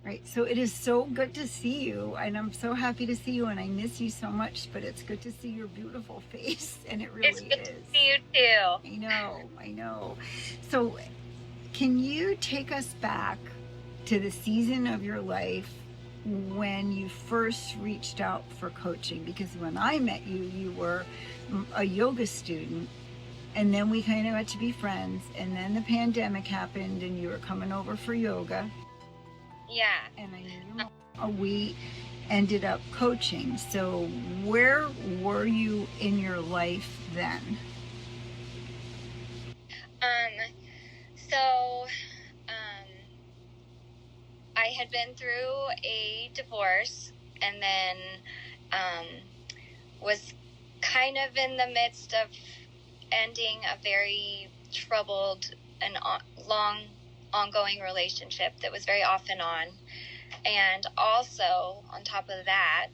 Right. So it is so good to see you, and I'm so happy to see you, and I miss you so much, but it's good to see your beautiful face, and it It's really good to is. see you too. I know, I know. So can you take us back to the season of your life when you first reached out for coaching? Because when I met you, you were a yoga student, and then we kind of got to be friends, and then the pandemic happened, and you were coming over for yoga, Yeah. and I knew your mom. We ended up coaching. So where were you in your life then? So, I had been through a divorce and then was kind of in the midst of ending a very troubled and long ongoing relationship that was very off and on. And also, on top of that,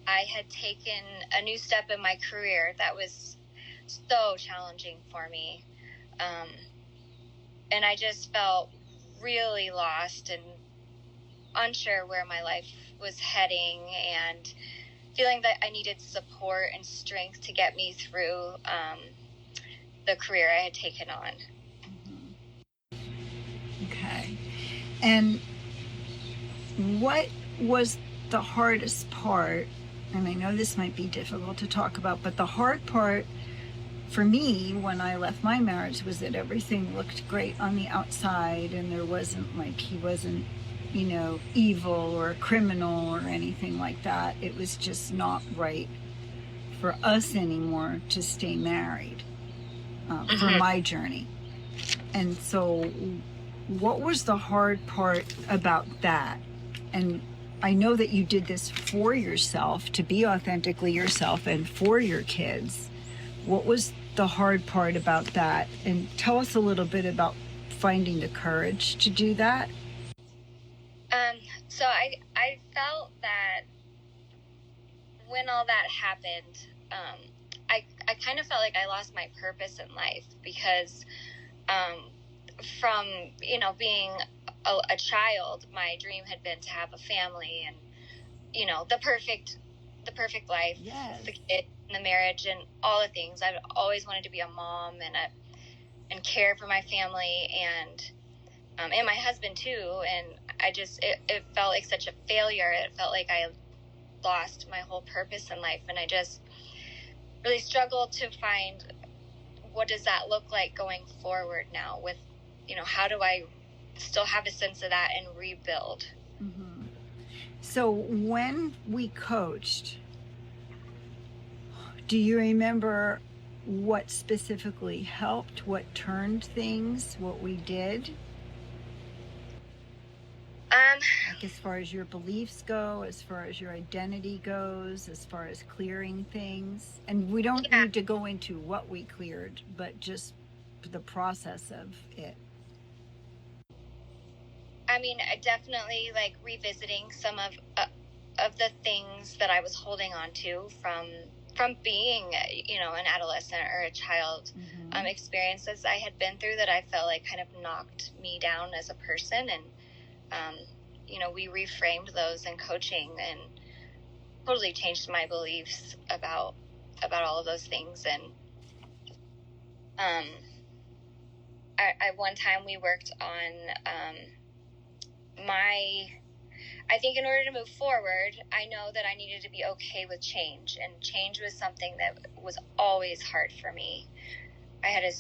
I had taken a new step in my career that was so challenging for me. And I just felt really lost and unsure where my life was heading, and feeling that I needed support and strength to get me through the career I had taken on. Okay. And what was the hardest part? And I know this might be difficult to talk about, but the hard part for me when I left my marriage was that everything looked great on the outside, and there wasn't like, he wasn't, evil or a criminal or anything like that. It was just not right for us anymore to stay married for my journey. And so what was the hard part about that? And I know that you did this for yourself, to be authentically yourself, and for your kids. What was the hard part about that? And tell us a little bit about finding the courage to do that. So I felt that when all that happened, I kind of felt like I lost my purpose in life, because from being a child, my dream had been to have a family and the perfect life, Yes. the kid, and the marriage, and all the things. I've always wanted to be a mom and care for my family and my husband too. And I just it felt like such a failure. It felt like I lost my whole purpose in life, and I just really struggled to find, what does that look like going forward now, with how do I still have a sense of that and rebuild. Mm-hmm. So when we coached, do you remember what specifically helped, what turned things, what we did? Like as far as your beliefs go, as far as your identity goes, as far as clearing things. And we don't need to go into what we cleared, but just the process of it. I mean, I definitely like revisiting some of the things that I was holding on to from being, an adolescent or a child. Experiences I had been through that I felt like kind of knocked me down as a person, and we reframed those in coaching and totally changed my beliefs about all of those things. And I one time we worked on I think in order to move forward, I know that I needed to be okay with change, and change was something that was always hard for me. I had a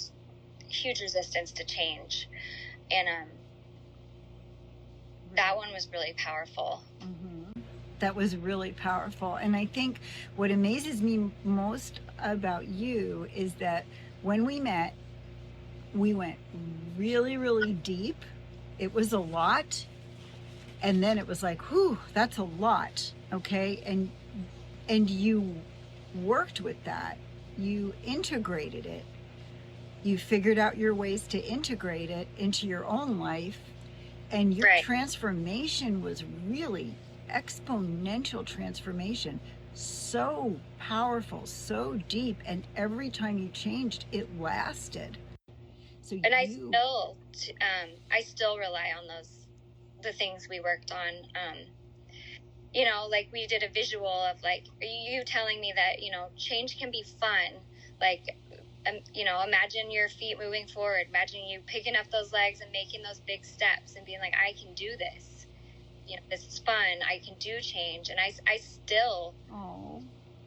huge resistance to change, and that one was really powerful. Mm-hmm. That was really powerful. And I think what amazes me most about you is that when we met, we went really, really deep. It was a lot. And then it was like, whew, that's a lot. Okay. And you worked with that. You integrated it. You figured out your ways to integrate it into your own life. And your transformation was really exponential transformation. So powerful, so deep. And every time you changed, it lasted. So and I still rely on those the things we worked on. You know, like we did a visual of like you telling me that, you know, change can be fun. Like, you know, imagine your feet moving forward. Imagine you picking up those legs and making those big steps and being like, I can do this. You know, this is fun. I can do change. And I still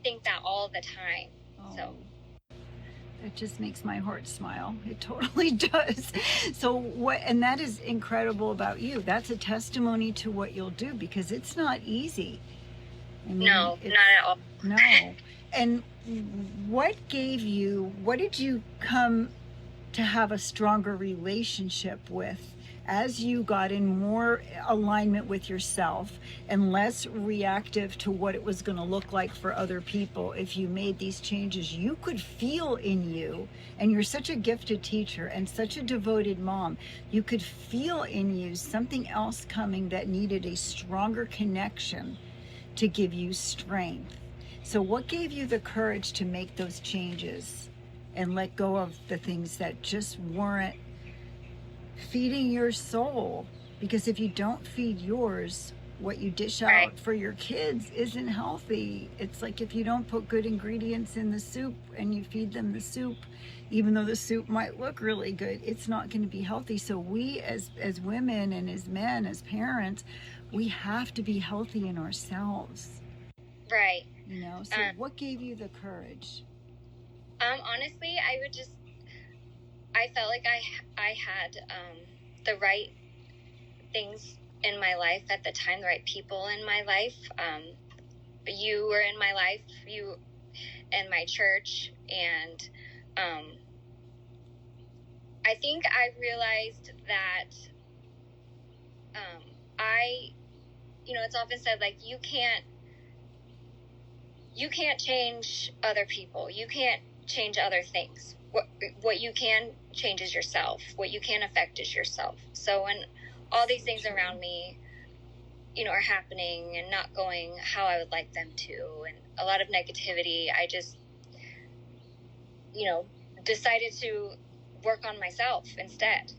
think that all the time. So it just makes my heart smile. It totally does. So what, and that is incredible about you. That's a testimony to what you'll do, because it's not easy. I mean, no, not at all. No. And what did you come to have a stronger relationship with as you got in more alignment with yourself and less reactive to what it was going to look like for other people? If you made these changes, you could feel in you, and you're such a gifted teacher and such a devoted mom, you could feel in you something else coming that needed a stronger connection to give you strength. So what gave you the courage to make those changes and let go of the things that just weren't feeding your soul? Because if you don't feed yours, what you dish out for your kids isn't healthy. It's like if you don't put good ingredients in the soup and you feed them the soup, even though the soup might look really good, it's not going to be healthy. So we as women and as men, as parents, we have to be healthy in ourselves. Right. You know, so what gave you the courage? Honestly, I felt like I had the right things in my life at the time, the right people in my life. You were in my life, you and my church, and I think I realized that you know, it's often said, like, you can't change other people. You can't change other things. What you can change is yourself. What you can affect is yourself. So when all these things around me, you know, are happening and not going how I would like them to, and a lot of negativity, I just, you know, decided to work on myself instead.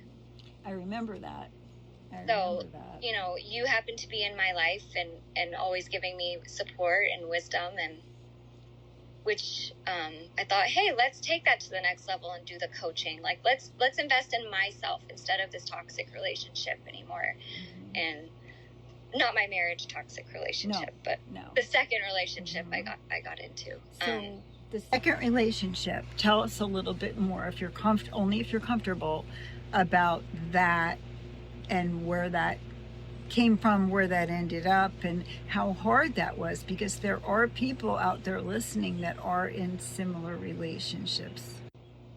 I remember that. You know, you happen to be in my life and always giving me support and wisdom, and which I thought, hey, let's take that to the next level and do the coaching. Like, let's invest in myself instead of this toxic relationship anymore. Mm-hmm. And not my marriage toxic relationship, but the second relationship I got into. So the second relationship, tell us a little bit more, if you're only if you're comfortable, about that and where that came from, where that ended up, and how hard that was, because there are people out there listening that are in similar relationships.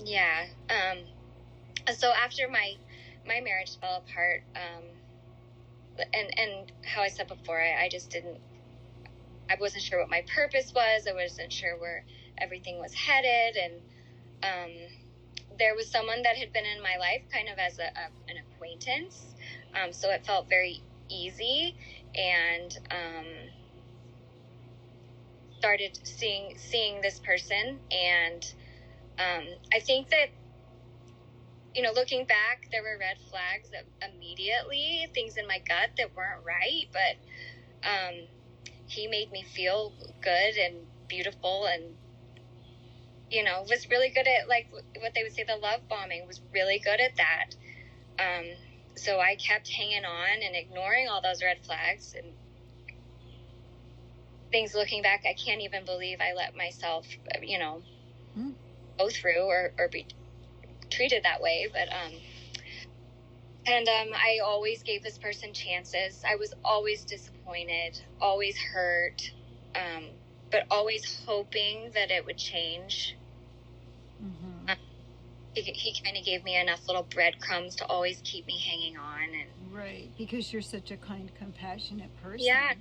Yeah. So after my marriage fell apart, and how I said before, I just I wasn't sure what my purpose was. I wasn't sure where everything was headed, and there was someone that had been in my life kind of as an acquaintance, so it felt very easy, and started seeing this person, and I think that, you know, looking back, there were red flags immediately, things in my gut that weren't right, but he made me feel good and beautiful, and, you know, was really good at, like, what they would say, the love bombing, was really good at that. So I kept hanging on and ignoring all those red flags and things. Looking back, I can't even believe I let myself, you know, go through or be treated that way. But I always gave this person chances. I was always disappointed, always hurt, but always hoping that it would change. Mm-hmm. He kind of gave me enough little breadcrumbs to always keep me hanging on. And right, because you're such a kind, compassionate person. Yeah,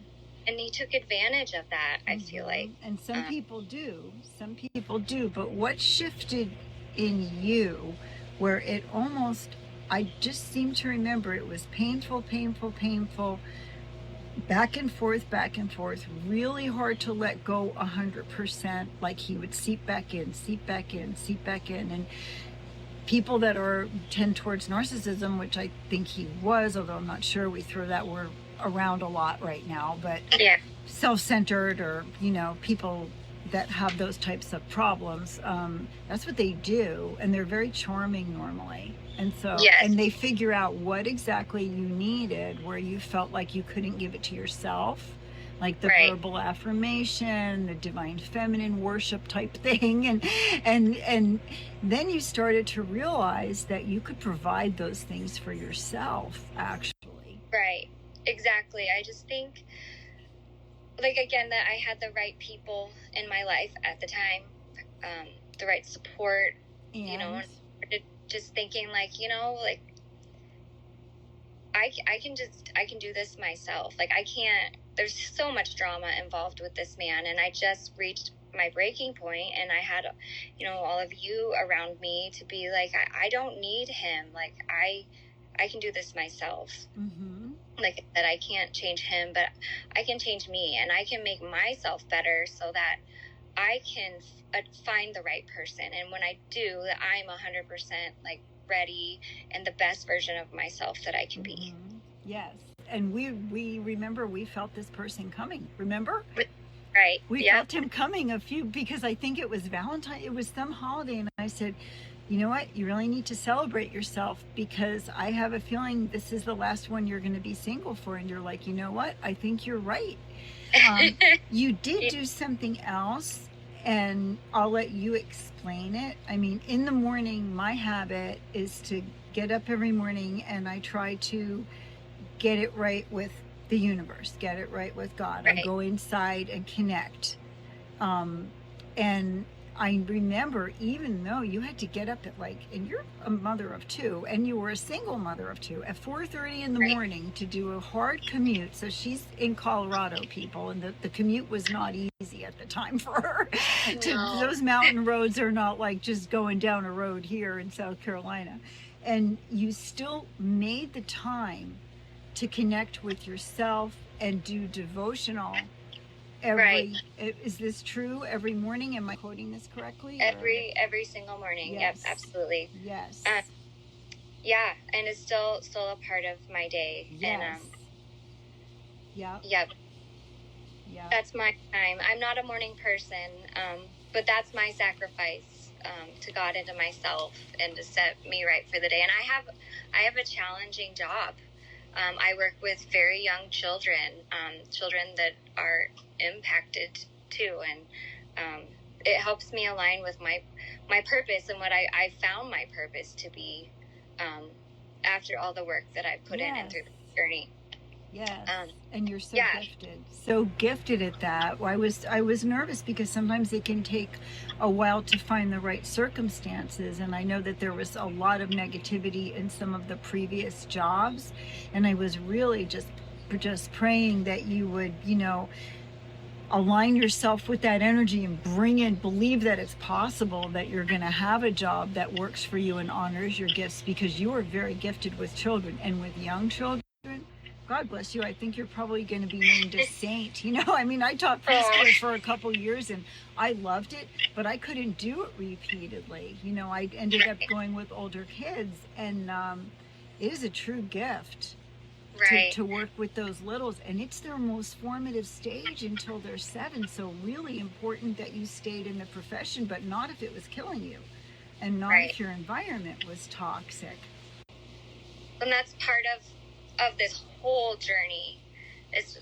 and he took advantage of that, I feel like. And some people do. Some people do. But what shifted in you where it almost, I just seem to remember it was painful, back and forth, really hard to let go 100%, like he would seep back in. people that tend towards narcissism, which I think he was, although I'm not sure, we throw that word around a lot right now, but Yeah. self-centered, or people that have those types of problems, that's what they do, and they're very charming normally. And so, Yes. and they figure out what exactly you needed, where you felt like you couldn't give it to yourself, like the Right. verbal affirmation, the divine feminine worship type thing, and then you started to realize that you could provide those things for yourself, actually. Right. Exactly. I just think, like, again, that I had the right people in my life at the time, the right support, And just thinking, like, like, I can do this myself. Like, I can't, there's so much drama involved with this man, and I just reached my breaking point, and I had, all of you around me to be like, I don't need him. Like, I can do this myself. mm-hmm. Like I said, I can't change him, but I can change me, and I can make myself better so that I can find the right person. And when I do, that I'm 100% like ready and the best version of myself that I can be. Mm-hmm. Yes. And we remember we felt this person coming. Remember? Right. We felt him coming because I think it was Valentine. It was some holiday, and I said, you know what? You really need to celebrate yourself, because I have a feeling this is the last one you're going to be single for. And you're like, you know what? I think you're right. You did do something else, and I'll let you explain it. I mean, in the morning, my habit is to get up every morning, and I try to get it right with the universe, get it right with God. Right. I go inside and connect. And I remember, even though you had to get up at and you're a mother of two, and you were a single mother of two, at 4:30 in the Right. morning to do a hard commute. So she's in Colorado, people, and the commute was not easy at the time for her. No. Those mountain roads are not like just going down a road here in South Carolina. And you still made the time to connect with yourself and do devotional. Right. Is this true? Every morning? Am I quoting this correctly? Every single morning. Yes. Yep, absolutely. Yes. Yeah, and it's still a part of my day. Yes. And Yep. Yep. Yep. That's my time. I'm not a morning person, but that's my sacrifice to God and to myself, and to set me right for the day. And I have a challenging job. I work with very young children, children that are impacted too, and it helps me align with my purpose and what I found my purpose to be after all the work that I put in and through the journey. Yes. And you're so gifted at that. I was nervous because sometimes it can take a while to find the right circumstances, and I know that there was a lot of negativity in some of the previous jobs, and I was really just praying that you would, align yourself with that energy and believe that it's possible that you're going to have a job that works for you and honors your gifts, because you are very gifted with children and with young children. God bless you. I think you're probably going to be named a saint. I mean, I taught preschool for a couple years, and I loved it, but I couldn't do it repeatedly. I ended up going with older kids, and it is a true gift. Right. To work with those littles, and it's their most formative stage until they're 7. So really important that you stayed in the profession, but not if it was killing you, and not if your environment was toxic. And that's part of this whole journey. Is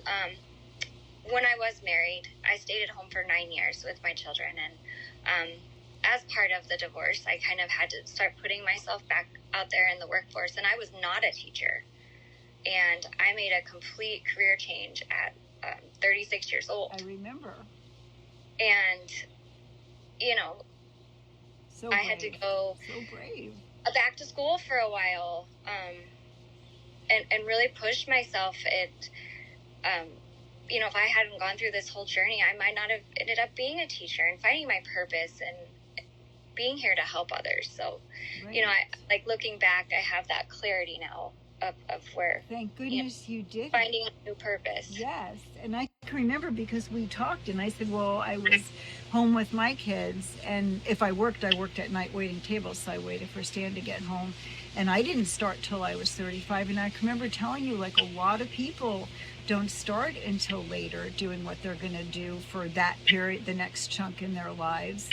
when I was married, I stayed at home for 9 years with my children, and as part of the divorce, I kind of had to start putting myself back out there in the workforce, and I was not a teacher. And I made a complete career change at 36 years old. I remember. And, so I had to go back to school for a while, and really push myself. If I hadn't gone through this whole journey, I might not have ended up being a teacher and finding my purpose and being here to help others. So, looking back, I have that clarity now. Of where, thank goodness you did finding a new purpose. Yes, and I can remember because we talked and I said, well, I was home with my kids, and if I worked at night waiting tables, so I waited for Stan to get home. And I didn't start till I was 35. And I can remember telling you, like, a lot of people don't start until later doing what they're going to do for that period, the next chunk in their lives.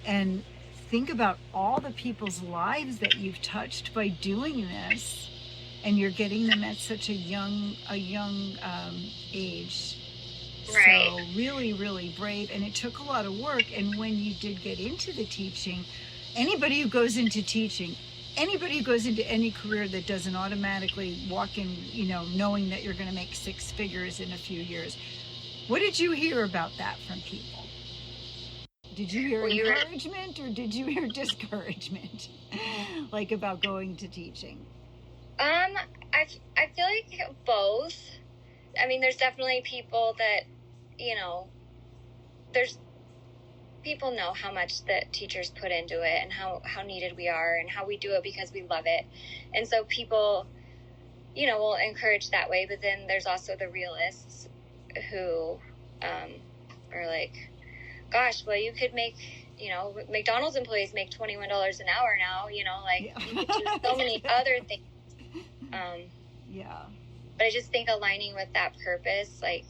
And think about all the people's lives that you've touched by doing this, and you're getting them at such a young age. Right. So really, really brave. And it took a lot of work. And when you did get into the teaching, anybody who goes into teaching, anybody who goes into any career that doesn't automatically walk in, knowing that you're going to make six figures in a few years. What did you hear about that from people? Did you hear encouragement or did you hear discouragement? Like about going to teaching? I feel like both. I mean, there's definitely people that, people know how much that teachers put into it and how needed we are and how we do it because we love it. And so people, will encourage that way. But then there's also the realists who are like, gosh, well, you could make, McDonald's employees make $21 an hour now, you could do so many other things. Yeah. But I just think aligning with that purpose, like,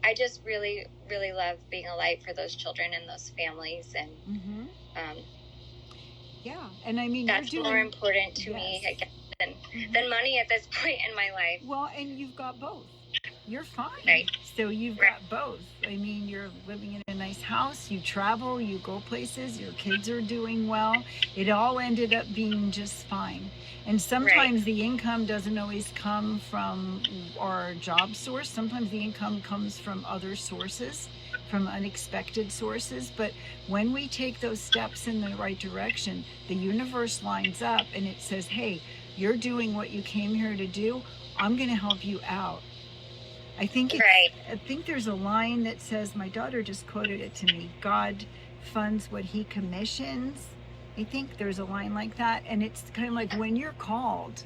I just really, really love being a light for those children and those families. And, yeah. And I mean, that's more important to me, I guess, than money at this point in my life. Well, and you've got both. You're fine. Right. So you've got both. I mean, you're living in a nice house, you travel, you go places, your kids are doing well. It all ended up being just fine. And sometimes the income doesn't always come from our job source. Sometimes the income comes from other sources, from unexpected sources. But when we take those steps in the right direction, the universe lines up and it says, hey, you're doing what you came here to do. I'm going to help you out. I think there's a line that says, my daughter just quoted it to me, God funds what he commissions. I think there's a line like that. And it's kind of like when you're called,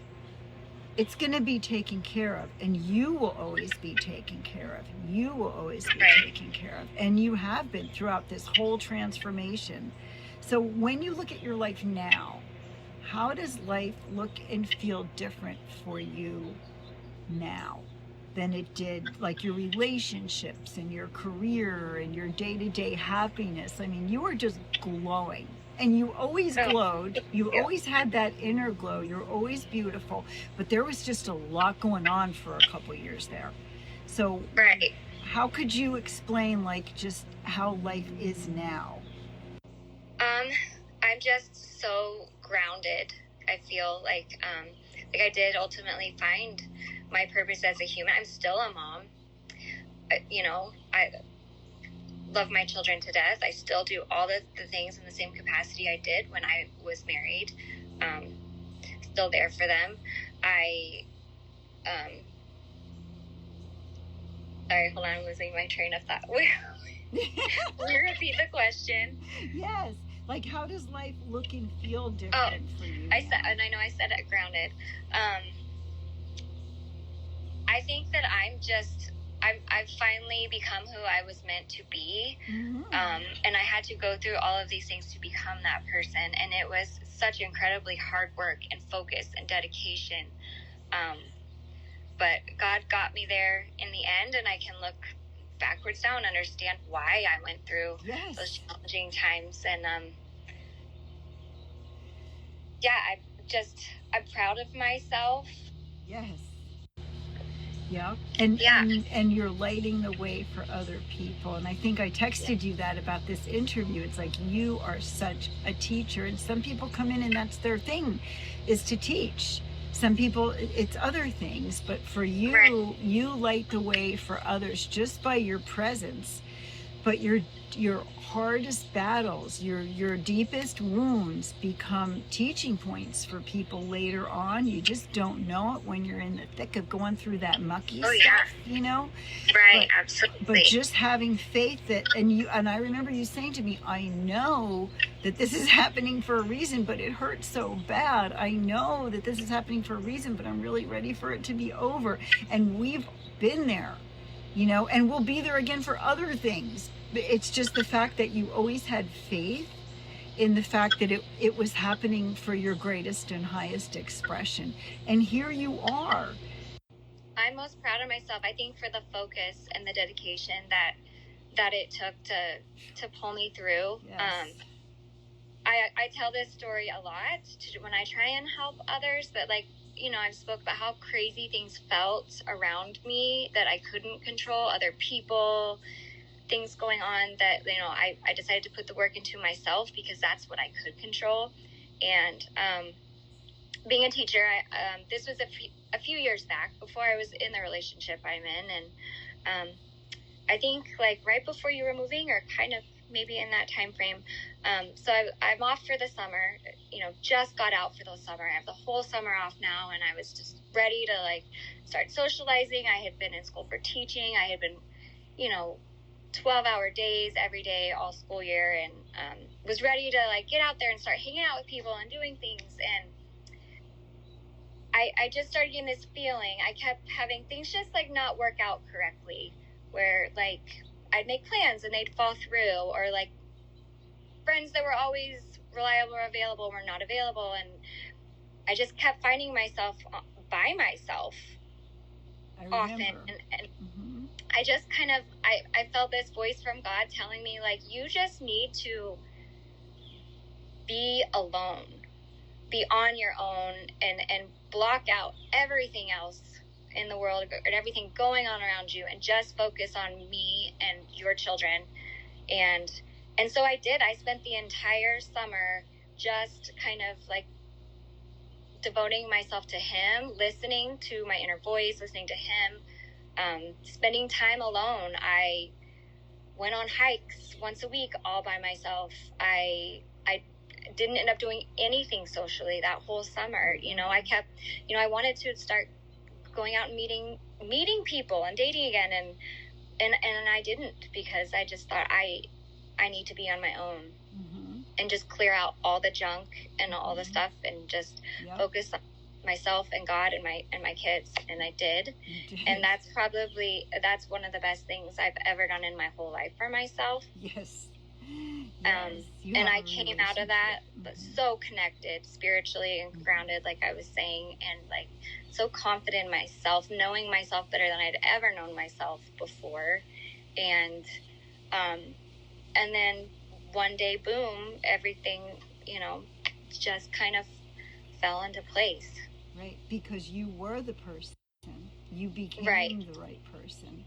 it's going to be taken care of. And you will always be taken care of. You will always be taken care of. And you have been throughout this whole transformation. So when you look at your life now, how does life look and feel different for you now than it did, like your relationships and your career and your day-to-day happiness? I mean, you were just glowing. And you always glowed. You always had that inner glow. You're always beautiful. But there was just a lot going on for a couple of years there. So how could you explain, like, just how life is now? I'm just so grounded. I feel like I did ultimately find my purpose as a human. I'm still a mom. I love my children to death. I still do all the things in the same capacity I did when I was married. Still there for them. Sorry, hold on, I'm losing my train of thought. Will you repeat the question? Yes. Like, how does life look and feel different for you? I said it grounded. I think that I've finally become who I was meant to be. And I had to go through all of these things to become that person. And it was such incredibly hard work and focus and dedication. But God got me there in the end, and I can look backwards now and understand why I went through those challenging times. And I'm proud of myself. Yes. Yeah. And you're lighting the way for other people. And I think I texted you that about this interview. It's like, you are such a teacher. And some people come in and that's their thing, is to teach. Some people, it's other things. But for you, you light the way for others just by your presence. But your hardest battles, your deepest wounds become teaching points for people later on. You just don't know it when you're in the thick of going through that mucky stuff, you know? Right, absolutely. But just having faith that, and I remember you saying to me, I know that this is happening for a reason, but it hurts so bad. I know that this is happening for a reason, but I'm really ready for it to be over. And we've been there. and we'll be there again for other things. It's just the fact that you always had faith in the fact that it was happening for your greatest and highest expression. And here you are. I'm most proud of myself, I think, for the focus and the dedication that it took to pull me through. Yes. I tell this story a lot when I try and help others, but I've spoke about how crazy things felt around me that I couldn't control, other people, things going on that, I decided to put the work into myself because that's what I could control. And being a teacher, this was a few years back before I was in the relationship I'm in. And I think right before you were moving, or kind of maybe in that time frame. So I'm off for the summer, just got out for the summer. I have the whole summer off now, and I was just ready to start socializing. I had been in school for teaching. I had been, 12-hour days every day all school year, and was ready to get out there and start hanging out with people and doing things. And I just started getting this feeling. I kept having things just not work out correctly, where I'd make plans and they'd fall through, or friends that were always reliable or available were not available. And I just kept finding myself by myself often. And mm-hmm. I just kind of, I felt this voice from God telling me, you just need to be alone, be on your own, and block out everything else in the world and everything going on around you, and just focus on me and your children. And so I did. I spent the entire summer just kind of devoting myself to him, listening to my inner voice, listening to him, spending time alone. I went on hikes once a week all by myself. I didn't end up doing anything socially that whole summer. I kept, I wanted to start going out and meeting people and dating again, and I didn't, because I just thought I need to be on my own, mm-hmm. and just clear out all the junk and all the stuff, and just focus on myself and God and my kids. And I did. And that's one of the best things I've ever done in my whole life for myself. Yes. And I came out of that so connected spiritually and grounded, like I was saying, and so confident in myself, knowing myself better than I'd ever known myself before. And then one day, boom, everything, just kind of fell into place. Right, because you were the person. You became the right person.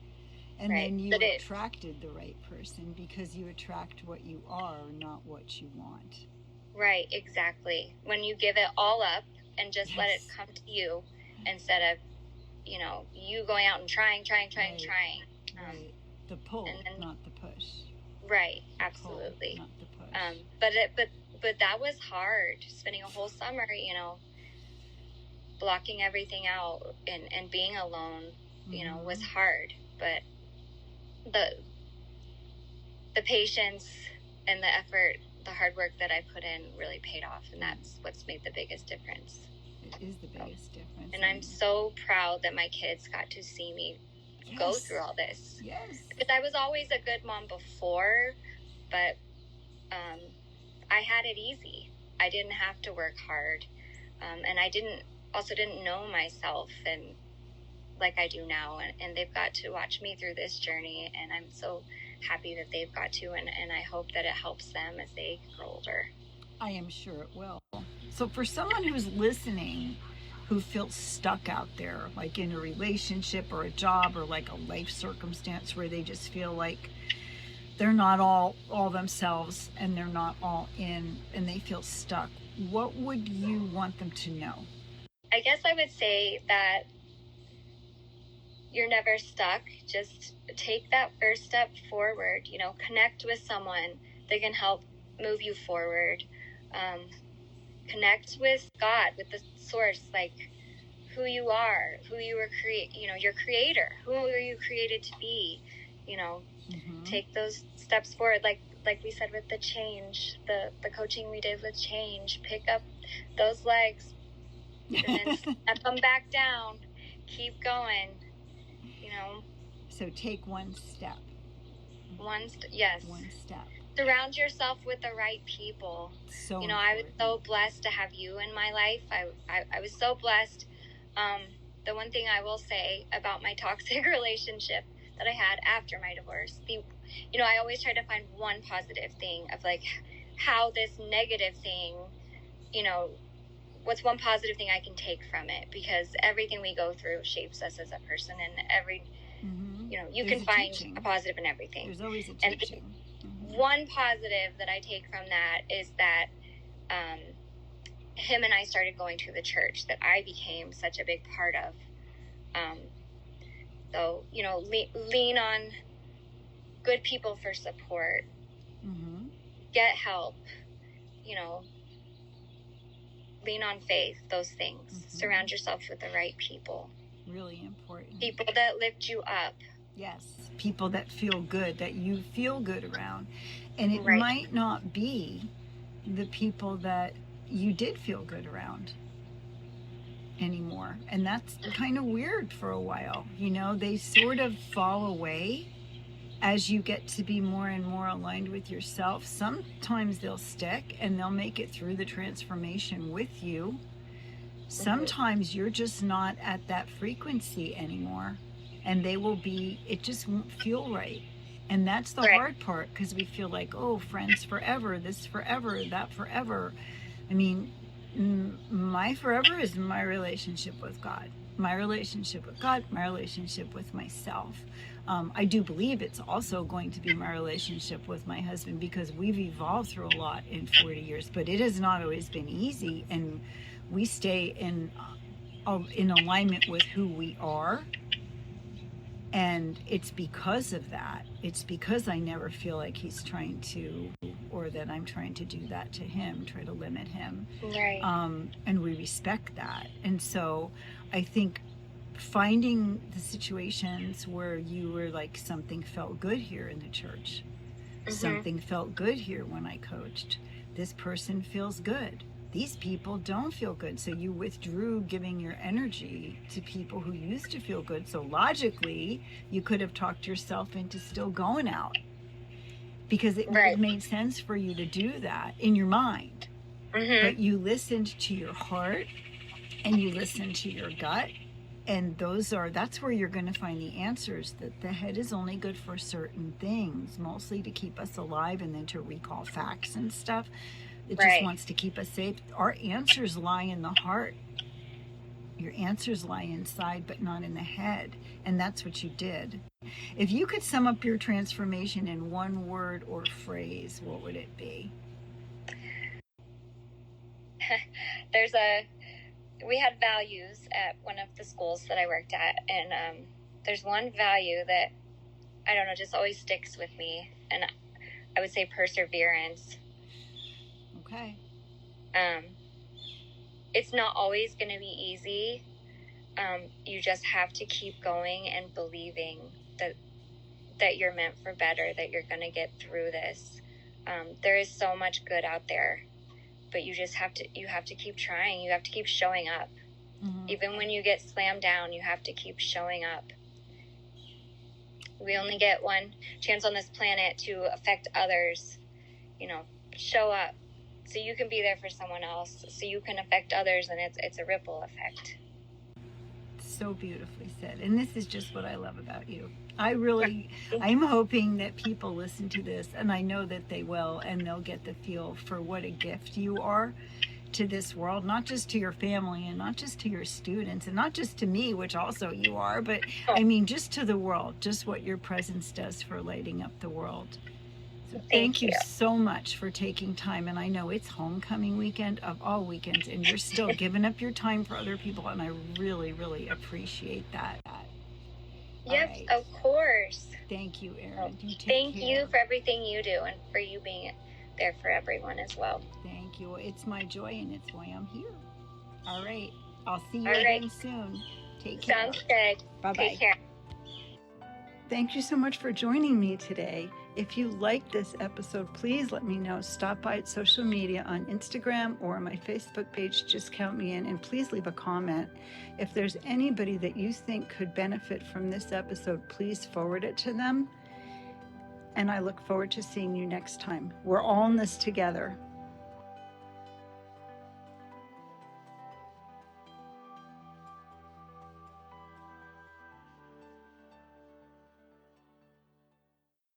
And then you attracted the right person, because you attract what you are, not what you want. Right, exactly. When you give it all up and just let it come to you, instead of, you going out and trying. Right. The pull, not the push. Right, absolutely. Pull, not the push. But that was hard, spending a whole summer, blocking everything out and being alone, mm-hmm. was hard. But the patience and the effort, the hard work that I put in really paid off, and that's what's made the biggest difference. It is the biggest difference. And I'm so proud that my kids got to see me go through all this. Yes. Because I was always a good mom before, but I had it easy. I didn't have to work hard, and I didn't know myself and like I do now, and they've got to watch me through this journey, and I'm so happy that they've got to, and I hope that it helps them as they grow older. I am sure it will. So for someone who's listening, who feels stuck out there, like in a relationship or a job or a life circumstance where they just feel like they're not all themselves, and they're not all in, and they feel stuck, what would you want them to know? I guess I would say that you're never stuck. Just take that first step forward, connect with someone that can help move you forward. Connect with God, with the source, who you are, who you were your creator, who were you created to be, mm-hmm. Take those steps forward. Like we said with the change, the coaching we did with change, pick up those legs and then step them back down, keep going, So take one step. Yes. One step. Surround yourself with the right people. So I was so blessed to have you in my life. I was so blessed. The one thing I will say about my toxic relationship that I had after my divorce, I always try to find one positive thing of like how this negative thing, what's one positive thing I can take from it, because everything we go through shapes us as a person, and you can find a positive in everything. There's always a teaching. One positive that I take from that is that him and I started going to the church that I became such a big part of. So, lean on good people for support. Get help. Lean on faith, those things. Surround yourself with the right people. Really important. People that lift you up. Yes. People that feel good, that you feel good around. And it might not be the people that you did feel good around anymore. And that's kind of weird for a while. They sort of fall away as you get to be more and more aligned with yourself. Sometimes they'll stick and they'll make it through the transformation with you. Sometimes you're just not at that frequency anymore, and it just won't feel right. And that's the hard part, because we feel like, oh, friends forever, this forever, that forever. I mean, my forever is my relationship with God, my relationship with myself. I do believe it's also going to be my relationship with my husband, because we've evolved through a lot in 40 years, but it has not always been easy, and we stay in alignment with who we are. And it's because of that. It's because I never feel like he's trying to, or that I'm trying to do that to him, try to limit him. Right. And we respect that. And so I think finding the situations where you were like, something felt good here in the church. Something felt good here when I coached. This person feels good. These people don't feel good. So you withdrew giving your energy to people who used to feel good. So logically, you could have talked yourself into still going out, because it would have made sense for you to do that in your mind. But you listened to your heart and you listened to your gut. And that's where you're going to find the answers, that the head is only good for certain things, mostly to keep us alive and then to recall facts and stuff. It just wants to keep us safe. Our answers lie in the heart. Your answers lie inside, but not in the head. And that's what you did. If you could sum up your transformation in one word or phrase, what would it be? We had values at one of the schools that I worked at. And there's one value that, I don't know, just always sticks with me. And I would say perseverance. Okay. It's not always going to be easy. You just have to keep going and believing that you're meant for better, that you're going to get through this. There is so much good out there, but you have to keep trying. You have to keep showing up. Even when you get slammed down, you have to keep showing up. We only get one chance on this planet to affect others. Show up. So you can be there for someone else, so you can affect others, and it's a ripple effect. So beautifully said. And this is just what I love about you. I'm hoping that people listen to this, and I know that they will, and they'll get the feel for what a gift you are to this world, not just to your family and not just to your students and not just to me, which also you are, but I mean, just to the world, just what your presence does for lighting up the world. So thank you so much for taking time. And I know it's homecoming weekend of all weekends, and you're still giving up your time for other people. And I really, really appreciate that. Yes, of course. Thank you, Erin. Thank you for everything you do and for you being there for everyone as well. Thank you. It's my joy, and it's why I'm here. All right. I'll see you again soon. Take care. Sounds good. Bye-bye. Take care. Thank you so much for joining me today. If you like this episode, please let me know. Stop by at social media on Instagram or my Facebook page. Just count me in, and please leave a comment. If there's anybody that you think could benefit from this episode, please forward it to them. And I look forward to seeing you next time. We're all in this together.